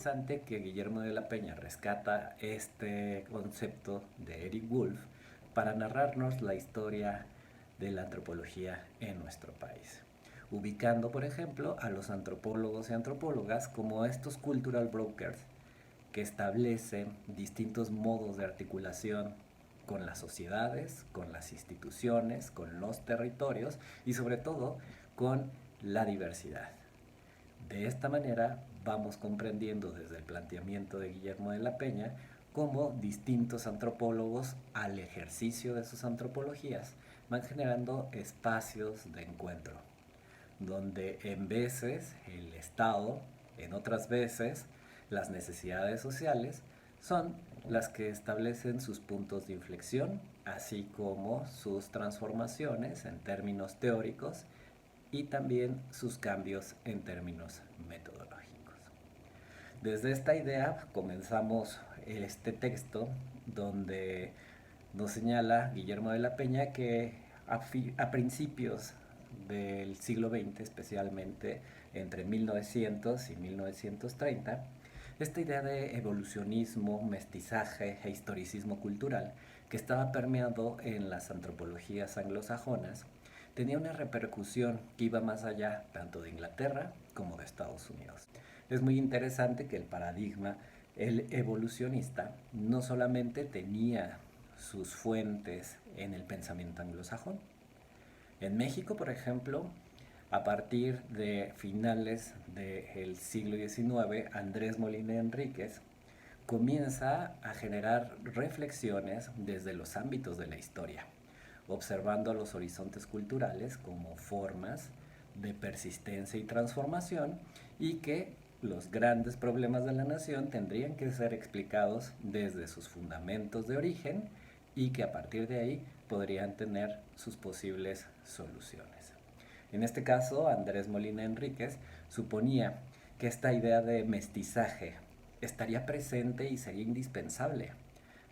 interesante que Guillermo de la Peña rescata este concepto de Eric Wolf para narrarnos la historia de la antropología en nuestro país, ubicando, por ejemplo, a los antropólogos y antropólogas como estos cultural brokers que establecen distintos modos de articulación con las sociedades, con las instituciones, con los territorios y sobre todo con la diversidad. De esta manera vamos comprendiendo desde el planteamiento de Guillermo de la Peña cómo distintos antropólogos al ejercicio de sus antropologías van generando espacios de encuentro, donde en veces el Estado, en otras veces las necesidades sociales, son las que establecen sus puntos de inflexión, así como sus transformaciones en términos teóricos y también sus cambios en términos metodológicos. Desde esta idea comenzamos este texto donde nos señala Guillermo de la Peña que a principios del siglo XX, especialmente entre 1900 y 1930, esta idea de evolucionismo, mestizaje e historicismo cultural que estaba permeado en las antropologías anglosajonas tenía una repercusión que iba más allá tanto de Inglaterra como de Estados Unidos. Es muy interesante que el paradigma, el evolucionista, no solamente tenía sus fuentes en el pensamiento anglosajón. En México, por ejemplo, a partir de finales del siglo XIX, Andrés Molina Enríquez comienza a generar reflexiones desde los ámbitos de la historia, observando los horizontes culturales como formas de persistencia y transformación y que los grandes problemas de la nación tendrían que ser explicados desde sus fundamentos de origen y que a partir de ahí podrían tener sus posibles soluciones. En este caso, Andrés Molina Enríquez suponía que esta idea de mestizaje estaría presente y sería indispensable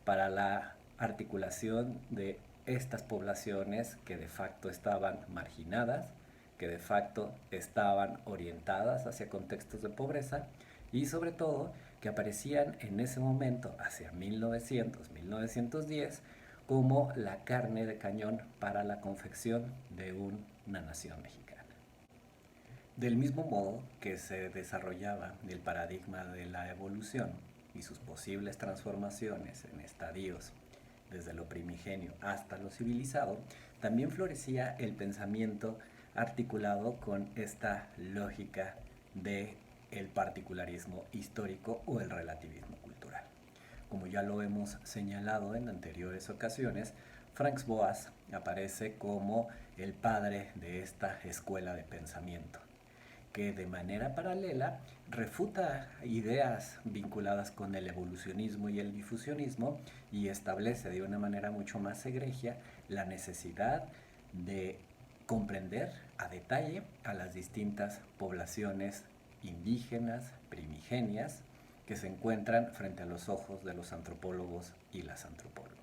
para la articulación de estas poblaciones que de facto estaban marginadas, que de facto estaban orientadas hacia contextos de pobreza y sobre todo que aparecían en ese momento, hacia 1900-1910, como la carne de cañón para la confección de una nación mexicana. Del mismo modo que se desarrollaba el paradigma de la evolución y sus posibles transformaciones en estadios desde lo primigenio hasta lo civilizado, también florecía el pensamiento articulado con esta lógica de el particularismo histórico o el relativismo cultural. Como ya lo hemos señalado en anteriores ocasiones, Franz Boas aparece como el padre de esta escuela de pensamiento, que de manera paralela refuta ideas vinculadas con el evolucionismo y el difusionismo y establece de una manera mucho más egregia la necesidad de comprender a detalle a las distintas poblaciones indígenas, primigenias, que se encuentran frente a los ojos de los antropólogos y las antropólogas.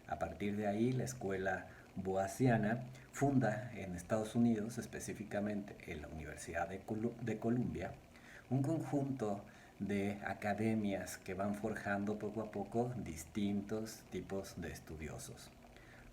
A partir de ahí, la escuela boasiana funda en Estados Unidos, específicamente en la Universidad de Columbia, un conjunto de academias que van forjando poco a poco distintos tipos de estudiosos,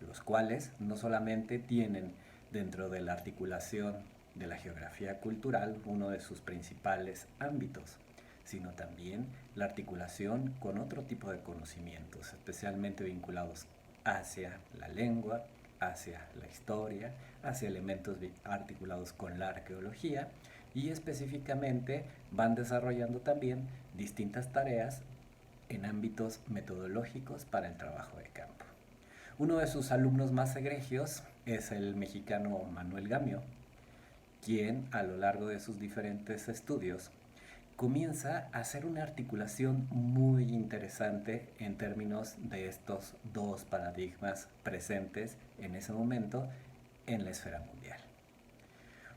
los cuales no solamente tienen dentro de la articulación de la geografía cultural uno de sus principales ámbitos, sino también la articulación con otro tipo de conocimientos, especialmente vinculados hacia la lengua, hacia la historia, hacia elementos articulados con la arqueología y específicamente van desarrollando también distintas tareas en ámbitos metodológicos para el trabajo de campo. Uno de sus alumnos más egregios es el mexicano Manuel Gamio, quien a lo largo de sus diferentes estudios comienza a hacer una articulación muy interesante en términos de estos dos paradigmas presentes en ese momento en la esfera mundial.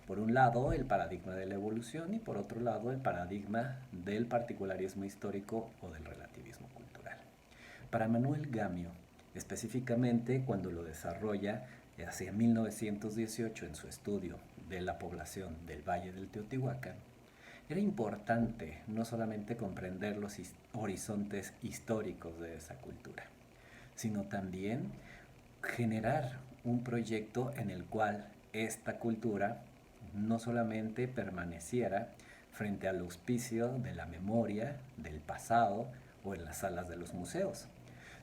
Por un lado, el paradigma de la evolución y por otro lado, el paradigma del particularismo histórico o del relativismo cultural. Para Manuel Gamio, específicamente cuando lo desarrolla hacia 1918 en su estudio de la población del Valle del Teotihuacán, Era importante no solamente comprender los horizontes históricos de esa cultura, sino también generar un proyecto en el cual esta cultura no solamente permaneciera frente al auspicio de la memoria, del pasado o en las salas de los museos,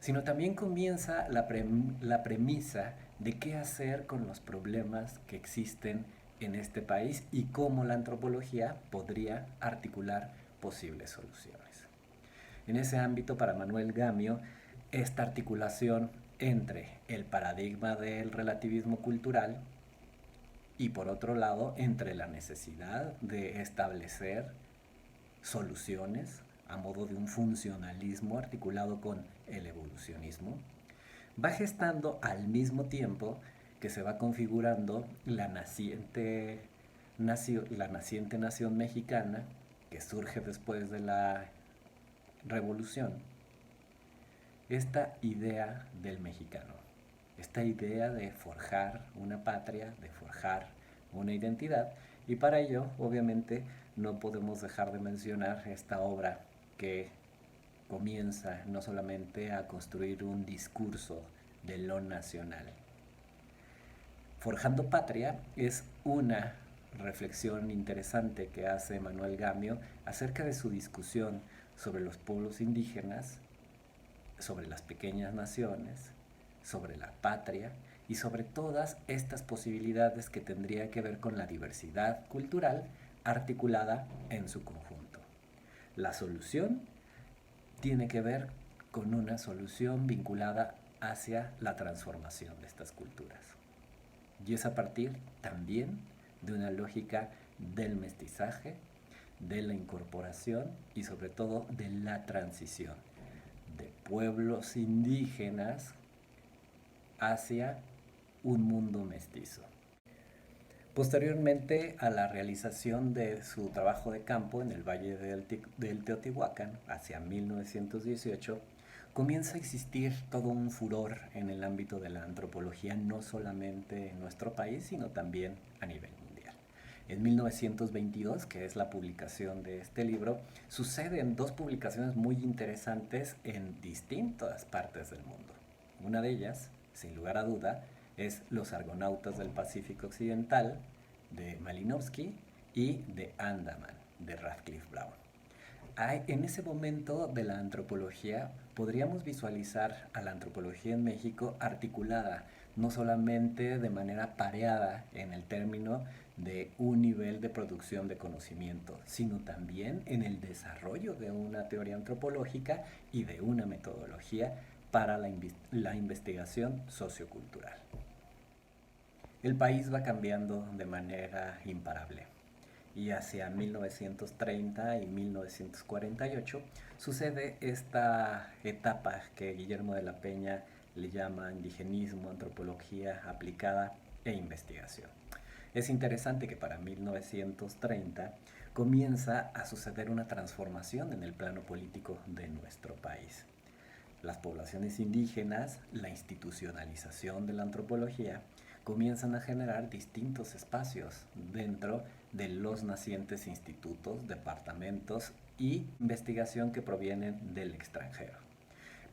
sino también comienza la premisa de qué hacer con los problemas que existen en este país y cómo la antropología podría articular posibles soluciones. En ese ámbito, para Manuel Gamio, esta articulación entre el paradigma del relativismo cultural y, por otro lado, entre la necesidad de establecer soluciones a modo de un funcionalismo articulado con el evolucionismo, va gestando al mismo tiempo que se va configurando la naciente nación mexicana que surge después de la revolución, esta idea del mexicano, esta idea de forjar una patria, de forjar una identidad, y para ello obviamente no podemos dejar de mencionar esta obra que comienza no solamente a construir un discurso de lo nacional. Forjando Patria es una reflexión interesante que hace Manuel Gamio acerca de su discusión sobre los pueblos indígenas, sobre las pequeñas naciones, sobre la patria y sobre todas estas posibilidades que tendría que ver con la diversidad cultural articulada en su conjunto. La solución tiene que ver con una solución vinculada hacia la transformación de estas culturas. Y es a partir también de una lógica del mestizaje, de la incorporación y sobre todo de la transición de pueblos indígenas hacia un mundo mestizo. Posteriormente a la realización de su trabajo de campo en el Valle del Teotihuacán, hacia 1918, comienza a existir todo un furor en el ámbito de la antropología, no solamente en nuestro país, sino también a nivel mundial. En 1922, que es la publicación de este libro, suceden dos publicaciones muy interesantes en distintas partes del mundo. Una de ellas, sin lugar a duda, es Los Argonautas del Pacífico Occidental, de Malinowski, y de Andaman, de Radcliffe Brown. En ese momento de la antropología podríamos visualizar a la antropología en México articulada no solamente de manera pareada en el término de un nivel de producción de conocimiento, sino también en el desarrollo de una teoría antropológica y de una metodología para la investigación sociocultural. El país va cambiando de manera imparable y hacia 1930 y 1948 sucede esta etapa que Guillermo de la Peña le llama indigenismo, antropología aplicada e investigación. Es interesante que para 1930 comienza a suceder una transformación en el plano político de nuestro país. Las poblaciones indígenas, la institucionalización de la antropología, comienzan a generar distintos espacios dentro de los nacientes institutos, departamentos y investigación que provienen del extranjero.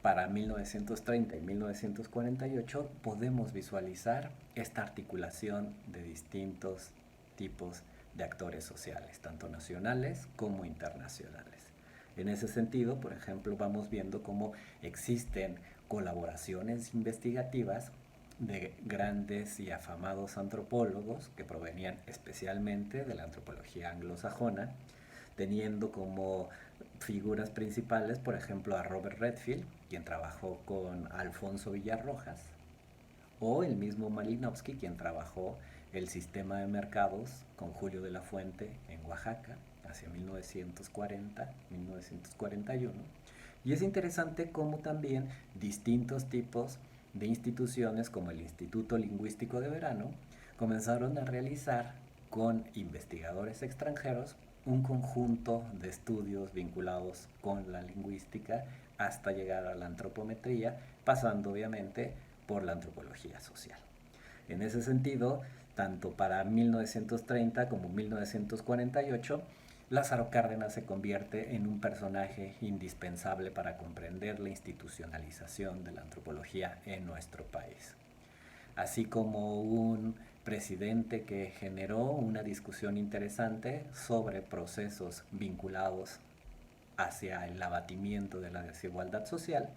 Para 1930 y 1948 podemos visualizar esta articulación de distintos tipos de actores sociales, tanto nacionales como internacionales. En ese sentido, por ejemplo, vamos viendo cómo existen colaboraciones investigativas de grandes y afamados antropólogos que provenían especialmente de la antropología anglosajona, teniendo como figuras principales, por ejemplo, a Robert Redfield, quien trabajó con Alfonso Villarrojas, o el mismo Malinowski, quien trabajó el sistema de mercados con Julio de la Fuente en Oaxaca, hacia 1940-1941. Y es interesante cómo también distintos tipos de instituciones como el Instituto Lingüístico de Verano comenzaron a realizar con investigadores extranjeros un conjunto de estudios vinculados con la lingüística hasta llegar a la antropometría, pasando obviamente por la antropología social. En ese sentido, tanto para 1930 como 1948, Lázaro Cárdenas se convierte en un personaje indispensable para comprender la institucionalización de la antropología en nuestro país, así como un presidente que generó una discusión interesante sobre procesos vinculados hacia el abatimiento de la desigualdad social,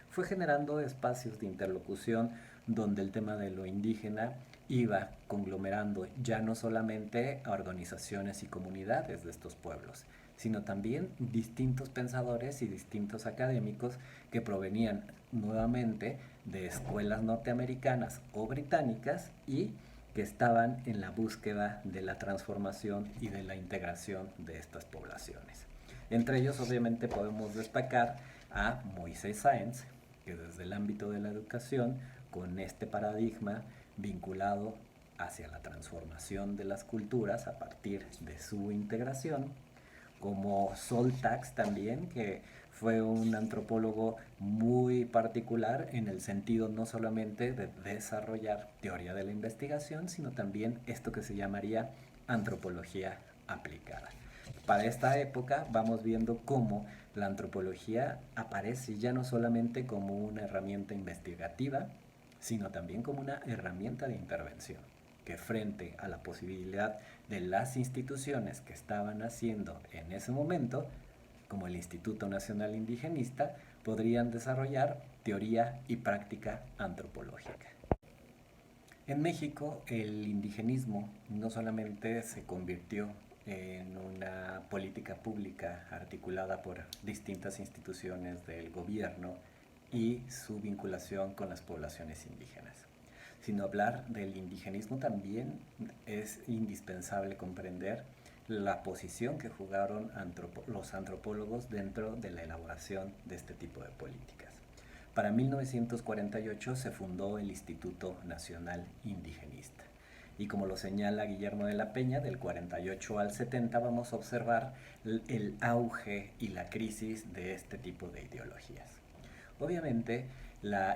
fue generando espacios de interlocución donde el tema de lo indígena iba conglomerando ya no solamente a organizaciones y comunidades de estos pueblos, sino también distintos pensadores y distintos académicos que provenían nuevamente de escuelas norteamericanas o británicas y que estaban en la búsqueda de la transformación y de la integración de estas poblaciones. Entre ellos obviamente podemos destacar a Moisés Sáenz, que desde el ámbito de la educación, con este paradigma vinculado hacia la transformación de las culturas a partir de su integración, como Sol Tax también, que fue un antropólogo muy particular en el sentido no solamente de desarrollar teoría de la investigación, sino también esto que se llamaría antropología aplicada. Para esta época vamos viendo cómo la antropología aparece ya no solamente como una herramienta investigativa, sino también como una herramienta de intervención, que frente a la posibilidad de las instituciones que estaban haciendo en ese momento, como el Instituto Nacional Indigenista, podrían desarrollar teoría y práctica antropológica. En México, el indigenismo no solamente se convirtió en una política pública articulada por distintas instituciones del gobierno y su vinculación con las poblaciones indígenas, sino hablar del indigenismo también es indispensable comprender la posición que jugaron los antropólogos dentro de la elaboración de este tipo de políticas. Para 1948 se fundó el Instituto Nacional Indigenista. Y como lo señala Guillermo de la Peña, del 48 al 70 vamos a observar el auge y la crisis de este tipo de ideologías. Obviamente,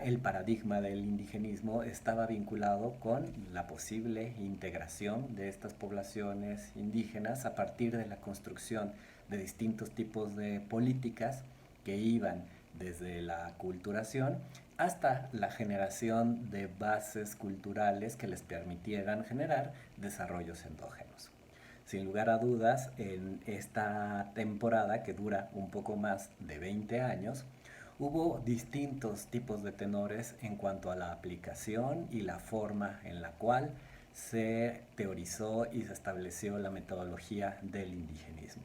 el paradigma del indigenismo estaba vinculado con la posible integración de estas poblaciones indígenas a partir de la construcción de distintos tipos de políticas que iban desde la aculturación hasta la generación de bases culturales que les permitieran generar desarrollos endógenos. Sin lugar a dudas, en esta temporada, que dura un poco más de 20 años, hubo distintos tipos de tenores en cuanto a la aplicación y la forma en la cual se teorizó y se estableció la metodología del indigenismo.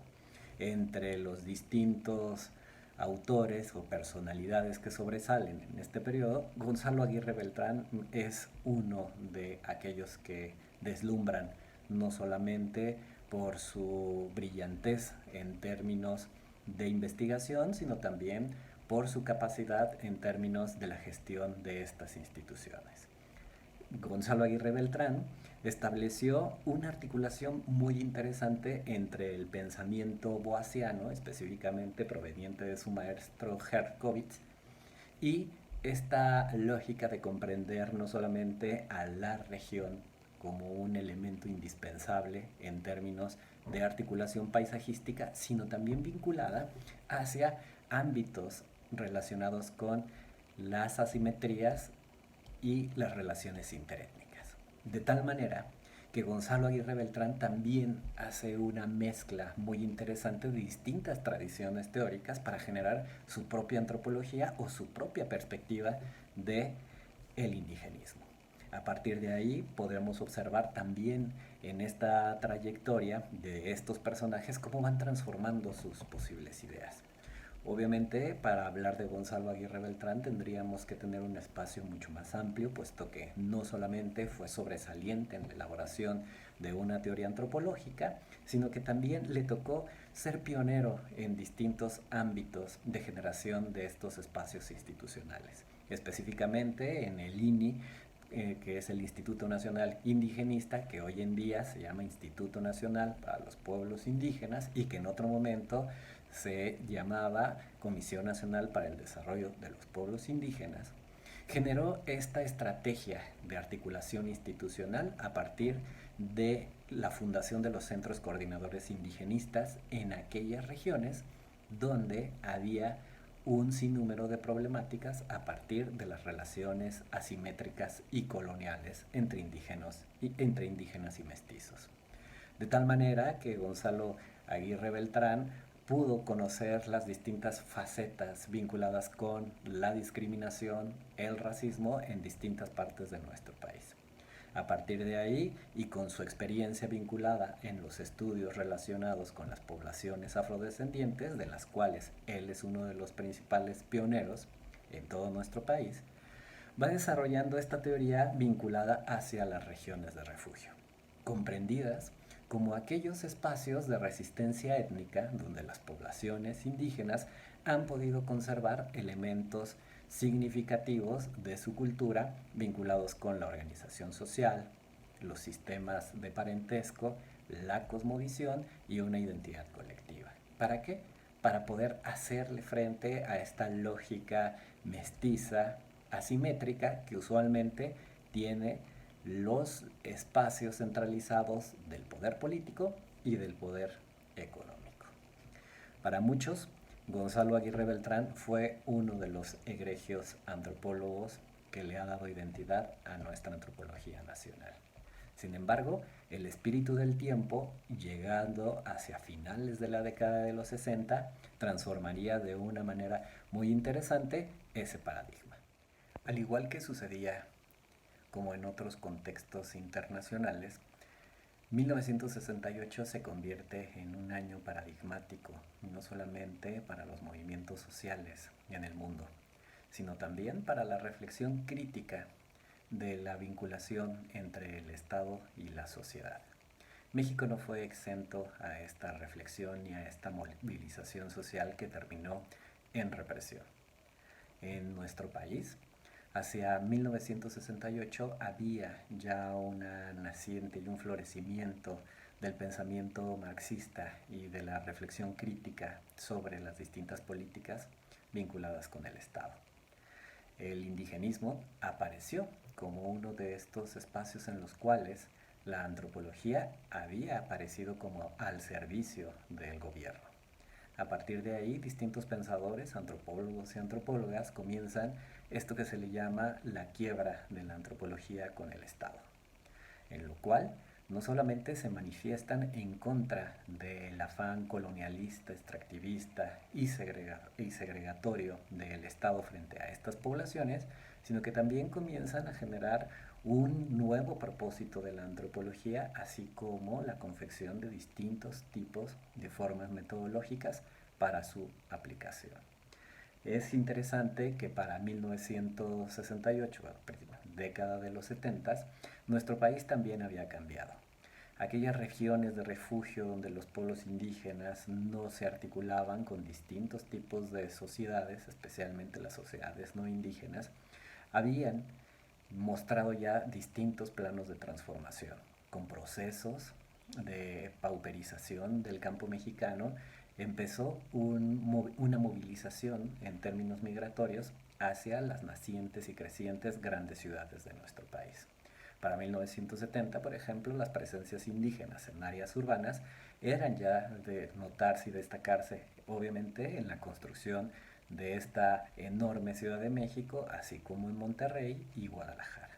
Entre los distintos autores o personalidades que sobresalen en este periodo, Gonzalo Aguirre Beltrán es uno de aquellos que deslumbran no solamente por su brillantez en términos de investigación, sino también por su capacidad en términos de la gestión de estas instituciones. Gonzalo Aguirre Beltrán estableció una articulación muy interesante entre el pensamiento boasiano, específicamente proveniente de su maestro Herkovitz, y esta lógica de comprender no solamente a la región como un elemento indispensable en términos de articulación paisajística, sino también vinculada hacia ámbitos relacionados con las asimetrías y las relaciones interétnicas. De tal manera que Gonzalo Aguirre Beltrán también hace una mezcla muy interesante de distintas tradiciones teóricas para generar su propia antropología o su propia perspectiva de el indigenismo. A partir de ahí podremos observar también en esta trayectoria de estos personajes cómo van transformando sus posibles ideas. Obviamente, para hablar de Gonzalo Aguirre Beltrán tendríamos que tener un espacio mucho más amplio, puesto que no solamente fue sobresaliente en la elaboración de una teoría antropológica, sino que también le tocó ser pionero en distintos ámbitos de generación de estos espacios institucionales. Específicamente en el INI, que es el Instituto Nacional Indigenista, que hoy en día se llama Instituto Nacional para los Pueblos Indígenas y que en otro momento se llamaba Comisión Nacional para el Desarrollo de los Pueblos Indígenas, generó esta estrategia de articulación institucional a partir de la fundación de los centros coordinadores indigenistas en aquellas regiones donde había un sinnúmero de problemáticas a partir de las relaciones asimétricas y coloniales entre indígenas y mestizos. De tal manera que Gonzalo Aguirre Beltrán pudo conocer las distintas facetas vinculadas con la discriminación, el racismo en distintas partes de nuestro país. A partir de ahí, y con su experiencia vinculada en los estudios relacionados con las poblaciones afrodescendientes, de las cuales él es uno de los principales pioneros en todo nuestro país, va desarrollando esta teoría vinculada hacia las regiones de refugio, comprendidas como aquellos espacios de resistencia étnica donde las poblaciones indígenas han podido conservar elementos significativos de su cultura vinculados con la organización social, los sistemas de parentesco, la cosmovisión y una identidad colectiva. ¿Para qué? Para poder hacerle frente a esta lógica mestiza, asimétrica, que usualmente tiene los espacios centralizados del poder político y del poder económico. Para muchos, Gonzalo Aguirre Beltrán fue uno de los egregios antropólogos que le ha dado identidad a nuestra antropología nacional. Sin embargo, el espíritu del tiempo, llegando hacia finales de la década de los 60, transformaría de una manera muy interesante ese paradigma. Al igual que sucedía como en otros contextos internacionales, 1968 se convierte en un año paradigmático, no solamente para los movimientos sociales en el mundo, sino también para la reflexión crítica de la vinculación entre el Estado y la sociedad. México no fue exento a esta reflexión y a esta movilización social que terminó en represión. En nuestro país, hacia 1968 había ya una naciente y un florecimiento del pensamiento marxista y de la reflexión crítica sobre las distintas políticas vinculadas con el Estado. El indigenismo apareció como uno de estos espacios en los cuales la antropología había aparecido como al servicio del gobierno. A partir de ahí, distintos pensadores, antropólogos y antropólogas, comienzan esto que se le llama la quiebra de la antropología con el Estado, en lo cual no solamente se manifiestan en contra del afán colonialista, extractivista y segregatorio del Estado frente a estas poblaciones, sino que también comienzan a generar un nuevo propósito de la antropología, así como la confección de distintos tipos de formas metodológicas para su aplicación. Es interesante que para 1968, década de los 70, nuestro país también había cambiado. Aquellas regiones de refugio donde los pueblos indígenas no se articulaban con distintos tipos de sociedades, especialmente las sociedades no indígenas, habían mostrado ya distintos planos de transformación, con procesos de pauperización del campo mexicano. Empezó una movilización en términos migratorios hacia las nacientes y crecientes grandes ciudades de nuestro país. Para 1970, por ejemplo, las presencias indígenas en áreas urbanas eran ya de notarse y destacarse, obviamente, en la construcción de esta enorme Ciudad de México, así como en Monterrey y Guadalajara.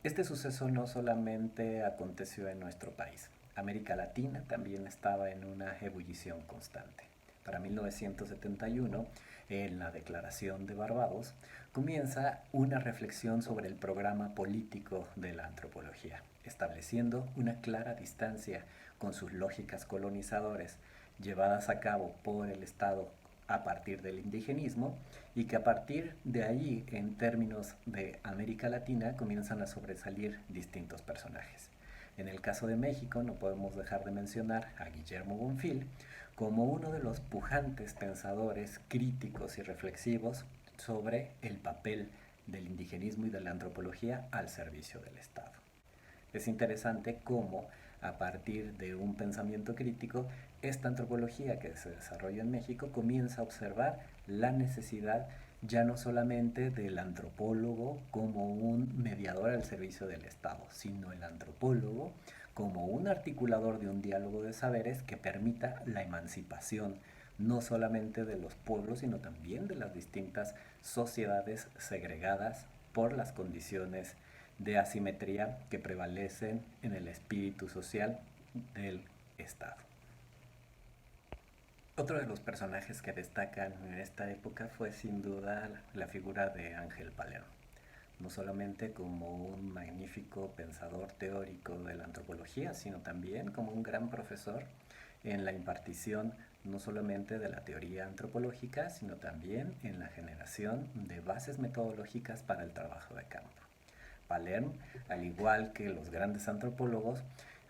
Este suceso no solamente aconteció en nuestro país. América Latina también estaba en una ebullición constante. Para 1971, en la Declaración de Barbados, comienza una reflexión sobre el programa político de la antropología, estableciendo una clara distancia con sus lógicas colonizadoras llevadas a cabo por el Estado a partir del indigenismo, y que a partir de ahí, en términos de América Latina, comienzan a sobresalir distintos personajes. En el caso de México, no podemos dejar de mencionar a Guillermo Bonfil como uno de los pujantes pensadores críticos y reflexivos sobre el papel del indigenismo y de la antropología al servicio del Estado. Es interesante cómo, a partir de un pensamiento crítico, esta antropología que se desarrolla en México comienza a observar la necesidad ya no solamente del antropólogo como un mediador al servicio del Estado, sino el antropólogo como un articulador de un diálogo de saberes que permita la emancipación no solamente de los pueblos, sino también de las distintas sociedades segregadas por las condiciones de asimetría que prevalecen en el espíritu social del Estado. Otro de los personajes que destacan en esta época fue sin duda la figura de Ángel Palermo, no solamente como un magnífico pensador teórico de la antropología, sino también como un gran profesor en la impartición no solamente de la teoría antropológica, sino también en la generación de bases metodológicas para el trabajo de campo. Palermo, al igual que los grandes antropólogos,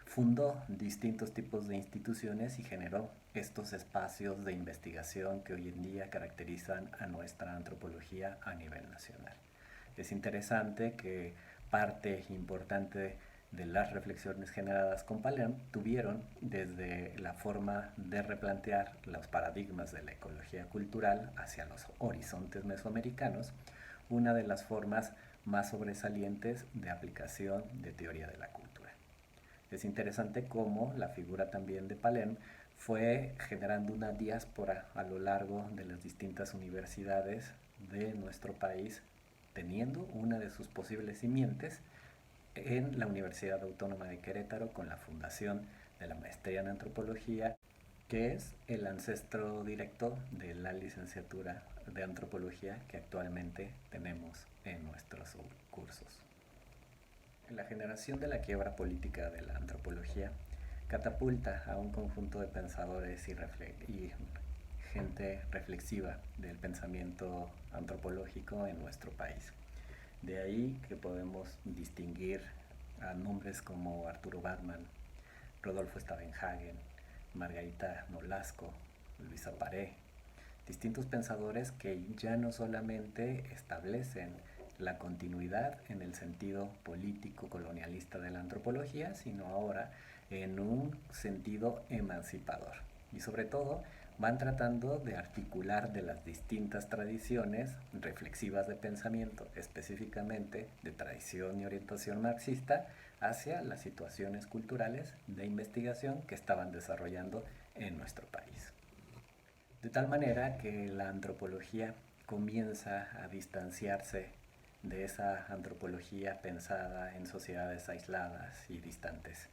fundó distintos tipos de instituciones y generó estos espacios de investigación que hoy en día caracterizan a nuestra antropología a nivel nacional. Es interesante que parte importante de las reflexiones generadas con Palermo tuvieron desde la forma de replantear los paradigmas de la ecología cultural hacia los horizontes mesoamericanos, una de las formas más sobresalientes de aplicación de teoría de la cultura. Es interesante cómo la figura también de Palermo fue generando una diáspora a lo largo de las distintas universidades de nuestro país, teniendo una de sus posibles simientes en la Universidad Autónoma de Querétaro con la fundación de la maestría en antropología, que es el ancestro directo de la licenciatura de antropología que actualmente tenemos en nuestros cursos. La generación de la quiebra política de la antropología catapulta a un conjunto de pensadores y gente reflexiva del pensamiento antropológico en nuestro país. De ahí que podemos distinguir a nombres como Arturo Batman, Rodolfo Stavenhagen, Margarita Nolasco, Luisa Paré, distintos pensadores que ya no solamente establecen la continuidad en el sentido político colonialista de la antropología, sino ahora en un sentido emancipador. Y sobre todo van tratando de articular de las distintas tradiciones reflexivas de pensamiento, específicamente de tradición y orientación marxista, hacia las situaciones culturales de investigación que estaban desarrollando en nuestro país. De tal manera que la antropología comienza a distanciarse de esa antropología pensada en sociedades aisladas y distantes.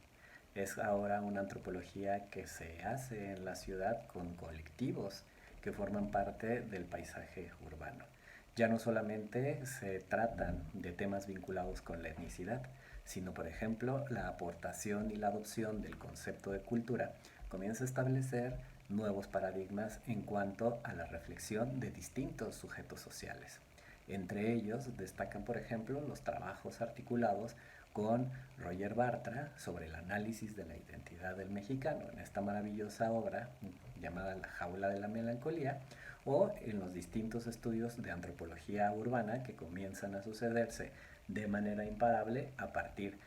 Es ahora una antropología que se hace en la ciudad con colectivos que forman parte del paisaje urbano. Ya no solamente se tratan de temas vinculados con la etnicidad, sino por ejemplo la aportación y la adopción del concepto de cultura comienza a establecer nuevos paradigmas en cuanto a la reflexión de distintos sujetos sociales. Entre ellos destacan, por ejemplo, los trabajos articulados con Roger Bartra sobre el análisis de la identidad del mexicano, en esta maravillosa obra llamada La jaula de la melancolía, o en los distintos estudios de antropología urbana que comienzan a sucederse de manera imparable a partir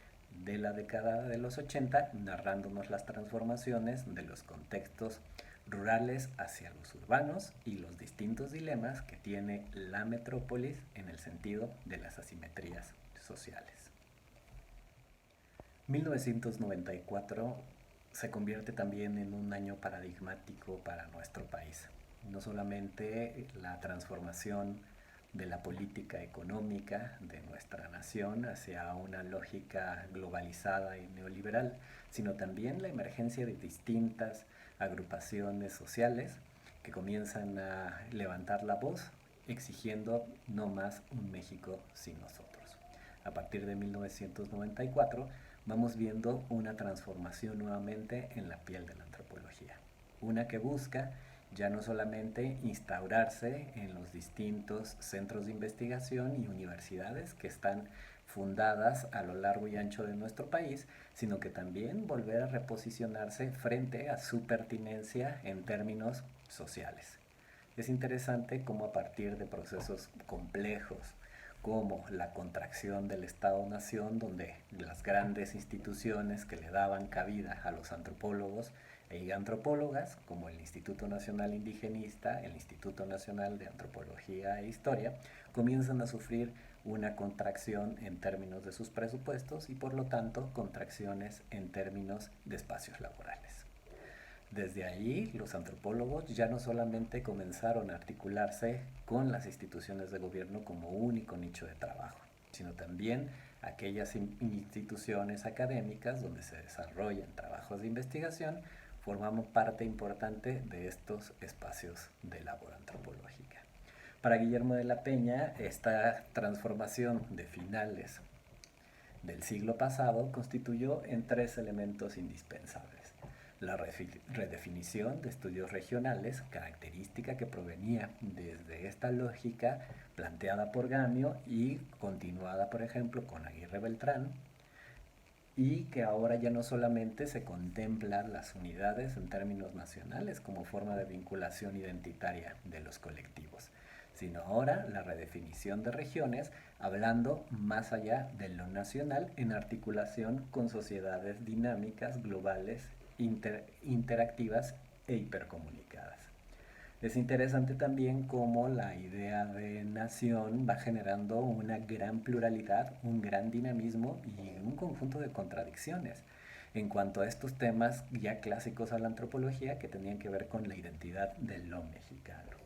de la década de los 80, narrándonos las transformaciones de los contextos rurales hacia los urbanos y los distintos dilemas que tiene la metrópolis en el sentido de las asimetrías sociales. 1994 se convierte también en un año paradigmático para nuestro país. No solamente la transformación de la política económica de nuestra nación hacia una lógica globalizada y neoliberal, sino también la emergencia de distintas agrupaciones sociales que comienzan a levantar la voz exigiendo no más un México sin nosotros. A partir de 1994 vamos viendo una transformación nuevamente en la piel de la antropología, una que busca ya no solamente instaurarse en los distintos centros de investigación y universidades que están fundadas a lo largo y ancho de nuestro país, sino que también volver a reposicionarse frente a su pertinencia en términos sociales. Es interesante cómo a partir de procesos complejos, como la contracción del Estado-Nación, donde las grandes instituciones que le daban cabida a los antropólogos Hay antropólogas como el Instituto Nacional Indigenista, el Instituto Nacional de Antropología e Historia, comienzan a sufrir una contracción en términos de sus presupuestos y por lo tanto contracciones en términos de espacios laborales. Desde allí, los antropólogos ya no solamente comenzaron a articularse con las instituciones de gobierno como único nicho de trabajo, sino también aquellas instituciones académicas donde se desarrollan trabajos de investigación forman parte importante de estos espacios de labor antropológica. Para Guillermo de la Peña, esta transformación de finales del siglo pasado constituyó en tres elementos indispensables: la redefinición de estudios regionales, característica que provenía desde esta lógica planteada por Gamio y continuada, por ejemplo, con Aguirre Beltrán, y que ahora ya no solamente se contemplan las unidades en términos nacionales como forma de vinculación identitaria de los colectivos, sino ahora la redefinición de regiones hablando más allá de lo nacional en articulación con sociedades dinámicas, globales, interactivas e hipercomunicadas. Es interesante también cómo la idea de nación va generando una gran pluralidad, un gran dinamismo y un conjunto de contradicciones en cuanto a estos temas ya clásicos a la antropología que tenían que ver con la identidad de lo mexicano.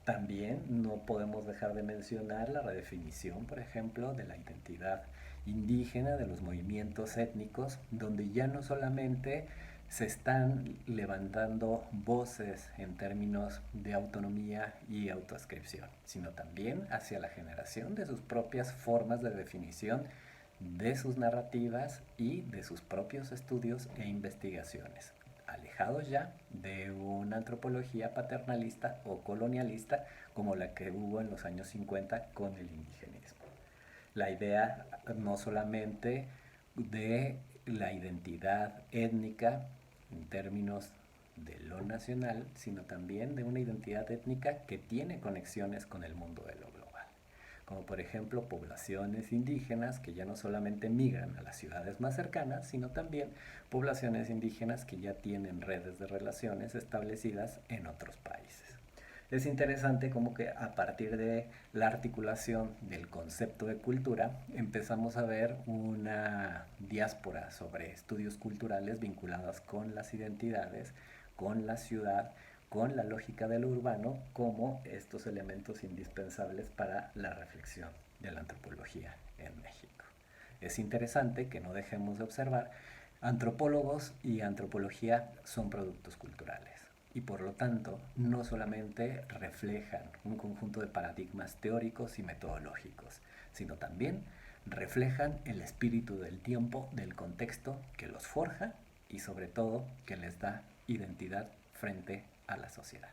También no podemos dejar de mencionar la redefinición, por ejemplo, de la identidad indígena, de los movimientos étnicos, donde ya no solamente se están levantando voces en términos de autonomía y autoascripción, sino también hacia la generación de sus propias formas de definición de sus narrativas y de sus propios estudios e investigaciones, alejados ya de una antropología paternalista o colonialista como la que hubo en los años 50 con el indigenismo. La idea no solamente de la identidad étnica en términos de lo nacional, sino también de una identidad étnica que tiene conexiones con el mundo de lo global, como por ejemplo poblaciones indígenas que ya no solamente migran a las ciudades más cercanas, sino también poblaciones indígenas que ya tienen redes de relaciones establecidas en otros países. Es interesante como que a partir de la articulación del concepto de cultura empezamos a ver una diáspora sobre estudios culturales vinculados con las identidades, con la ciudad, con la lógica de lo urbano como estos elementos indispensables para la reflexión de la antropología en México. Es interesante que no dejemos de observar, antropólogos y antropología son productos culturales y por lo tanto no solamente reflejan un conjunto de paradigmas teóricos y metodológicos, sino también reflejan el espíritu del tiempo, del contexto que los forja y sobre todo que les da identidad frente a la sociedad.